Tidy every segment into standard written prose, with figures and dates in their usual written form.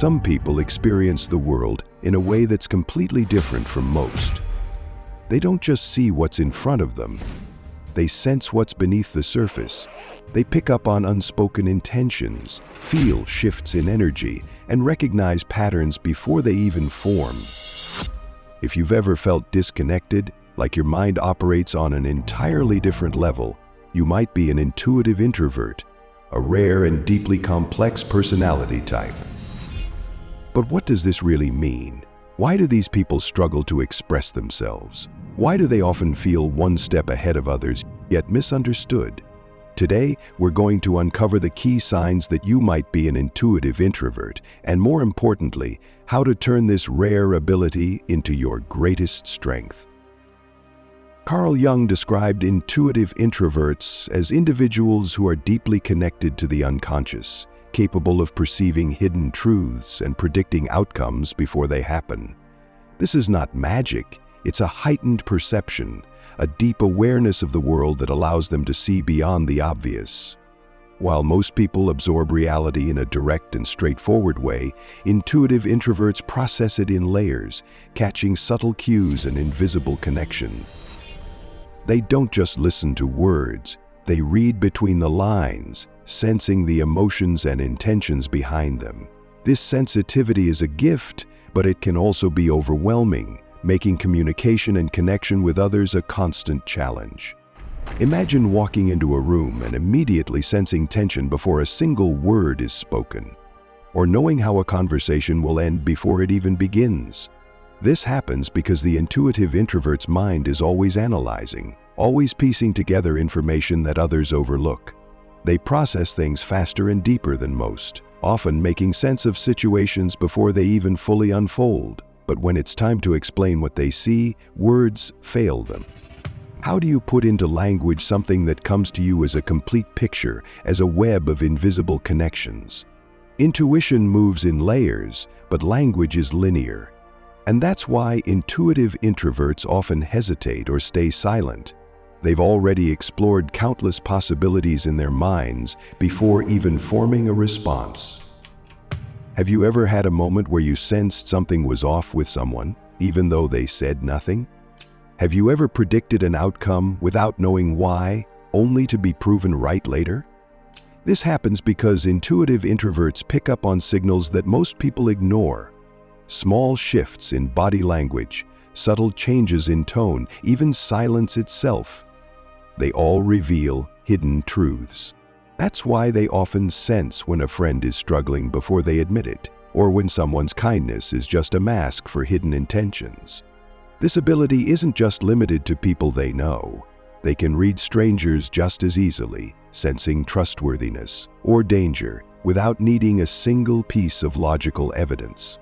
Some people experience the world in a way that's completely different from most. They don't just see what's in front of them, they sense what's beneath the surface. They pick up on unspoken intentions, feel shifts in energy, and recognize patterns before they even form. If you've ever felt disconnected, like your mind operates on an entirely different level, you might be an intuitive introvert, a rare and deeply complex personality type. But what does this really mean? Why do these people struggle to express themselves? Why do they often feel one step ahead of others, yet misunderstood? Today, we're going to uncover the key signs that you might be an intuitive introvert, and more importantly, how to turn this rare ability into your greatest strength. Carl Jung described intuitive introverts as individuals who are deeply connected to the unconscious, capable of perceiving hidden truths and predicting outcomes before they happen. This is not magic, it's a heightened perception, a deep awareness of the world that allows them to see beyond the obvious. While most people absorb reality in a direct and straightforward way, intuitive introverts process it in layers, catching subtle cues and invisible connection. They don't just listen to words, they read between the lines, sensing the emotions and intentions behind them. This sensitivity is a gift, but it can also be overwhelming, making communication and connection with others a constant challenge. Imagine walking into a room and immediately sensing tension before a single word is spoken, or knowing how a conversation will end before it even begins. This happens because the intuitive introvert's mind is always analyzing, always piecing together information that others overlook. They process things faster and deeper than most, often making sense of situations before they even fully unfold. But when it's time to explain what they see, words fail them. How do you put into language something that comes to you as a complete picture, as a web of invisible connections? Intuition moves in layers, but language is linear. And that's why intuitive introverts often hesitate or stay silent. They've already explored countless possibilities in their minds before even forming a response. Have you ever had a moment where you sensed something was off with someone, even though they said nothing? Have you ever predicted an outcome without knowing why, only to be proven right later? This happens because intuitive introverts pick up on signals that most people ignore. Small shifts in body language, subtle changes in tone, even silence itself. They all reveal hidden truths. That's why they often sense when a friend is struggling before they admit it, or when someone's kindness is just a mask for hidden intentions. This ability isn't just limited to people they know. They can read strangers just as easily, sensing trustworthiness or danger without needing a single piece of logical evidence.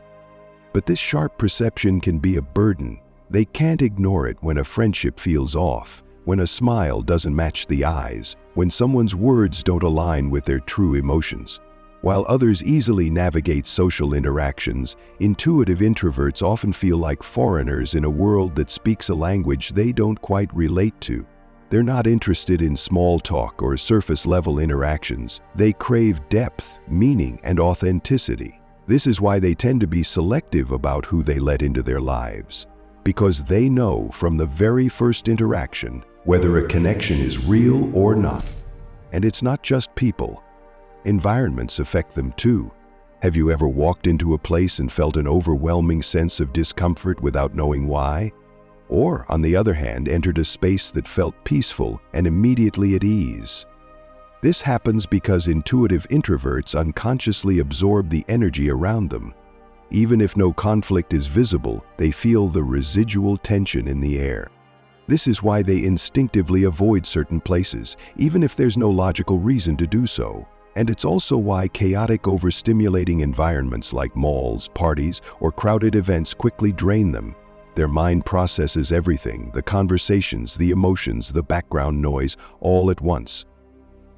But this sharp perception can be a burden. They can't ignore it when a friendship feels off, when a smile doesn't match the eyes, when someone's words don't align with their true emotions. While others easily navigate social interactions, intuitive introverts often feel like foreigners in a world that speaks a language they don't quite relate to. They're not interested in small talk or surface-level interactions. They crave depth, meaning, and authenticity. This is why they tend to be selective about who they let into their lives, because they know from the very first interaction whether a connection is real or not. And it's not just people. Environments affect them too. Have you ever walked into a place and felt an overwhelming sense of discomfort without knowing why? Or, on the other hand, entered a space that felt peaceful and immediately at ease? This happens because intuitive introverts unconsciously absorb the energy around them. Even if no conflict is visible, they feel the residual tension in the air. This is why they instinctively avoid certain places, even if there's no logical reason to do so. And it's also why chaotic, overstimulating environments like malls, parties, or crowded events quickly drain them. Their mind processes everything, the conversations, the emotions, the background noise, all at once.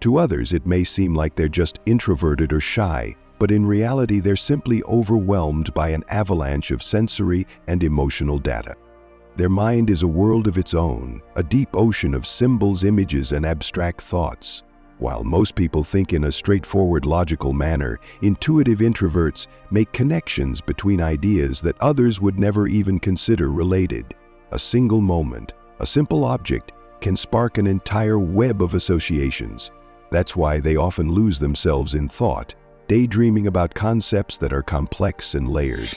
To others, it may seem like they're just introverted or shy, but in reality, they're simply overwhelmed by an avalanche of sensory and emotional data. Their mind is a world of its own, a deep ocean of symbols, images, and abstract thoughts. While most people think in a straightforward, logical manner, intuitive introverts make connections between ideas that others would never even consider related. A single moment, a simple object, can spark an entire web of associations. That's why they often lose themselves in thought, daydreaming about concepts that are complex and layered.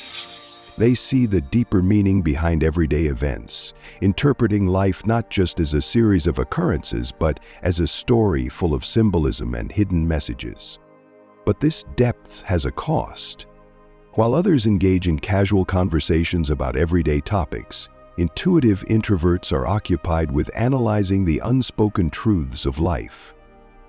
They see the deeper meaning behind everyday events, interpreting life not just as a series of occurrences, but as a story full of symbolism and hidden messages. But this depth has a cost. While others engage in casual conversations about everyday topics, intuitive introverts are occupied with analyzing the unspoken truths of life.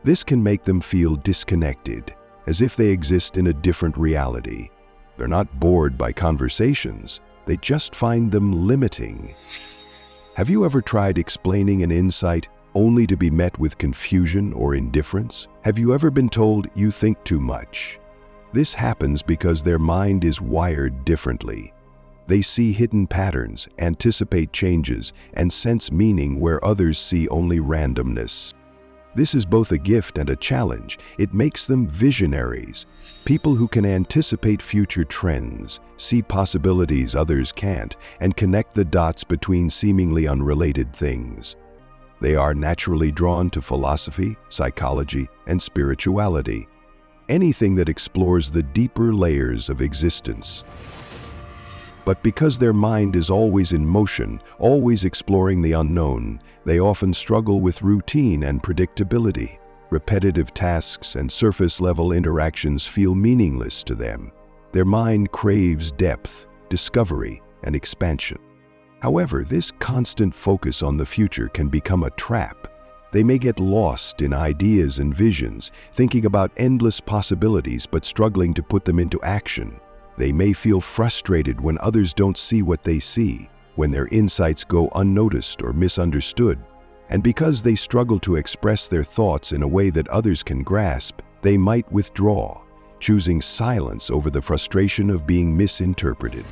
This can make them feel disconnected, as if they exist in a different reality. They're not bored by conversations, they just find them limiting. Have you ever tried explaining an insight only to be met with confusion or indifference? Have you ever been told you think too much? This happens because their mind is wired differently. They see hidden patterns, anticipate changes, and sense meaning where others see only randomness. This is both a gift and a challenge. It makes them visionaries, people who can anticipate future trends, see possibilities others can't, and connect the dots between seemingly unrelated things. They are naturally drawn to philosophy, psychology, and spirituality, anything that explores the deeper layers of existence. But because their mind is always in motion, always exploring the unknown, they often struggle with routine and predictability. Repetitive tasks and surface-level interactions feel meaningless to them. Their mind craves depth, discovery, and expansion. However, this constant focus on the future can become a trap. They may get lost in ideas and visions, thinking about endless possibilities but struggling to put them into action. They may feel frustrated when others don't see what they see, when their insights go unnoticed or misunderstood. And because they struggle to express their thoughts in a way that others can grasp, they might withdraw, choosing silence over the frustration of being misinterpreted.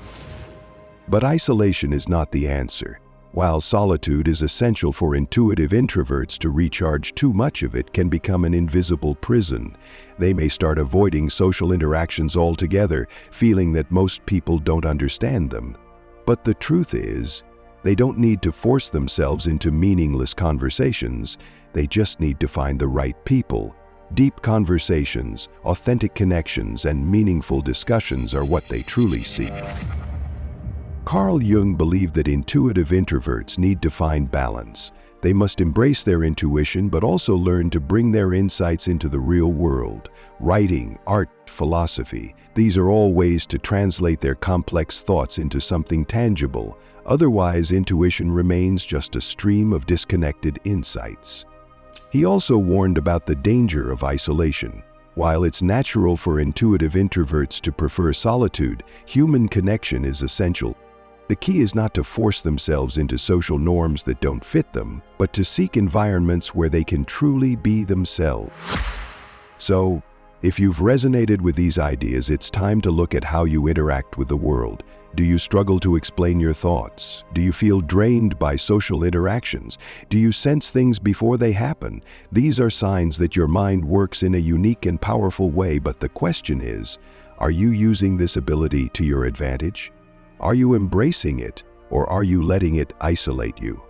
But isolation is not the answer. While solitude is essential for intuitive introverts to recharge, too much of it can become an invisible prison. They may start avoiding social interactions altogether, feeling that most people don't understand them. But the truth is, they don't need to force themselves into meaningless conversations. They just need to find the right people. Deep conversations, authentic connections, and meaningful discussions are what they truly seek. Carl Jung believed that intuitive introverts need to find balance. They must embrace their intuition but also learn to bring their insights into the real world. Writing, art, philosophy, these are all ways to translate their complex thoughts into something tangible. Otherwise, intuition remains just a stream of disconnected insights. He also warned about the danger of isolation. While it's natural for intuitive introverts to prefer solitude, human connection is essential. The key is not to force themselves into social norms that don't fit them, but to seek environments where they can truly be themselves. So, if you've resonated with these ideas, it's time to look at how you interact with the world. Do you struggle to explain your thoughts? Do you feel drained by social interactions? Do you sense things before they happen? These are signs that your mind works in a unique and powerful way, but the question is, are you using this ability to your advantage? Are you embracing it, or are you letting it isolate you?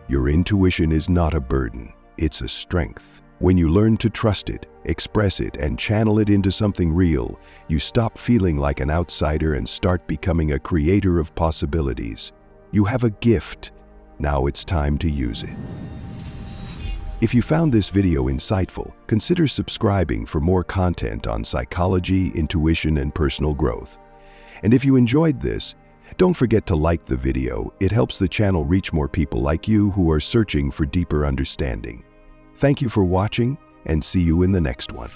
Your intuition is not a burden, it's a strength. When you learn to trust it, express it, and channel it into something real, you stop feeling like an outsider and start becoming a creator of possibilities. You have a gift. Now it's time to use it. If you found this video insightful, consider subscribing for more content on psychology, intuition, and personal growth. And if you enjoyed this, don't forget to like the video. It helps the channel reach more people like you who are searching for deeper understanding. Thank you for watching, and see you in the next one.